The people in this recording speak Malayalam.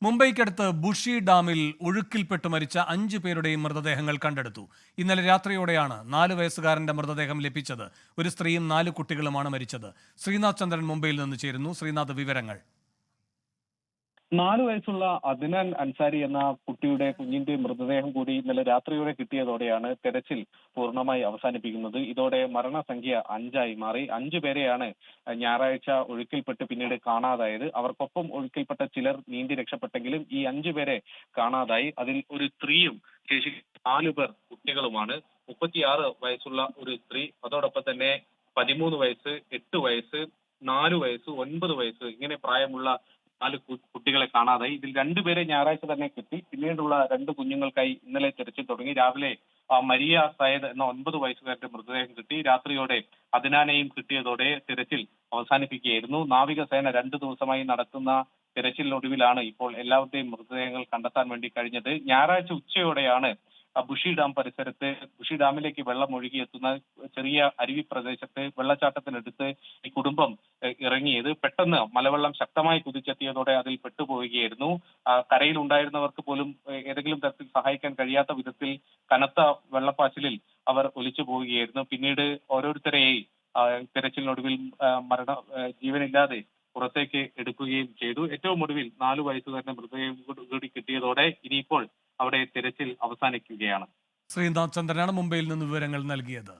മുംബൈക്കടുത്ത് ബുഷി ഡാമിൽ ഒഴുക്കിൽപ്പെട്ട് മരിച്ച 5 പേരുടെയും മൃതദേഹങ്ങൾ കണ്ടെടുത്തു. ഇന്നലെ രാത്രിയോടെയാണ് 4 വയസ്സുകാരന്റെ മൃതദേഹം ലഭിച്ചത്. ഒരു സ്ത്രീയും 4 കുട്ടികളുമാണ് മരിച്ചത്. ശ്രീനാഥ് ചന്ദ്രൻ മുംബൈയിൽ നിന്ന് ചേരുന്നു. ശ്രീനാഥ്, വിവരങ്ങൾ. 4 വയസ്സുള്ള അദ്നാൻ അൻസാരി എന്ന കുഞ്ഞിന്റെ മൃതദേഹം കൂടി ഇന്നലെ രാത്രിയോടെ കിട്ടിയതോടെയാണ് തെരച്ചിൽ പൂർണ്ണമായി അവസാനിപ്പിക്കുന്നത്. ഇതോടെ മരണസംഖ്യ 5ആയി മാറി. 5 പേരെയാണ് ഞായറാഴ്ച ഒഴുക്കിൽപ്പെട്ട് പിന്നീട് കാണാതായത്. അവർക്കൊപ്പം ഒഴുക്കിൽപ്പെട്ട ചിലർ നീന്തി രക്ഷപ്പെട്ടെങ്കിലും ഈ 5 പേരെ കാണാതായി. അതിൽ ഒരു സ്ത്രീയും ശേഷി 4 പേർ കുട്ടികളുമാണ്. 36 വയസ്സുള്ള ഒരു സ്ത്രീ, അതോടൊപ്പം തന്നെ 13 വയസ്സ്, 8 വയസ്സ്, 4 വയസ്സ്, 9 വയസ്സ് ഇങ്ങനെ പ്രായമുള്ള 4 കുട്ടികളെ കാണാതായി. ഇതിൽ 2 പേരെ ഞായറാഴ്ച തന്നെ കിട്ടി. പിന്നീടുള്ള 2 കുഞ്ഞുങ്ങൾക്കായി ഇന്നലെ തെരച്ചിൽ തുടങ്ങി. രാവിലെ മരിയ സയദ് എന്ന 9 വയസ്സുകാരുടെ മൃതദേഹം കിട്ടി. രാത്രിയോടെ അദ്നാനെയും കിട്ടിയതോടെ തിരച്ചിൽ അവസാനിപ്പിക്കുകയായിരുന്നു. നാവികസേന 2 ദിവസമായി നടത്തുന്ന തിരച്ചിലിനൊടുവിലാണ് ഇപ്പോൾ എല്ലാവരുടെയും മൃതദേഹങ്ങൾ കണ്ടെത്താൻ വേണ്ടി കഴിഞ്ഞത്. ഞായറാഴ്ച ഉച്ചയോടെയാണ് ബുഷി ഡാം പരിസരത്ത്, ബുഷി ഡാമിലേക്ക് വെള്ളം ഒഴുകിയെത്തുന്ന ചെറിയ അരുവി പ്രദേശത്ത് വെള്ളച്ചാട്ടത്തിനടുത്ത് ഈ കുടുംബം ഇറങ്ങിയത്. പെട്ടെന്ന് മലവെള്ളം ശക്തമായി കുതിച്ചെത്തിയതോടെ അതിൽ പെട്ടുപോവുകയായിരുന്നു. കരയിൽ ഉണ്ടായിരുന്നവർക്ക് പോലും ഏതെങ്കിലും തരത്തിൽ സഹായിക്കാൻ കഴിയാത്ത വിധത്തിൽ കനത്ത വെള്ളപ്പാച്ചിലിൽ അവർ ഒലിച്ചു പോവുകയായിരുന്നു. പിന്നീട് ഓരോരുത്തരെയും തെരച്ചിലിനൊടുവിൽ ജീവനില്ലാതെ പുറത്തേക്ക് എടുക്കുകയും ചെയ്തു. ഏറ്റവും ഒടുവിൽ 4 വയസ്സുകാരന്റെ മൃതദേഹം കൂടി കിട്ടിയതോടെ ഇനിയിപ്പോൾ അവിടെ തിരച്ചിൽ അവസാനിക്കുകയാണ്. ശ്രീനാഥ് ചന്ദ്രനാണ് മുംബൈയിൽ നിന്ന് വിവരങ്ങൾ നൽകിയത്.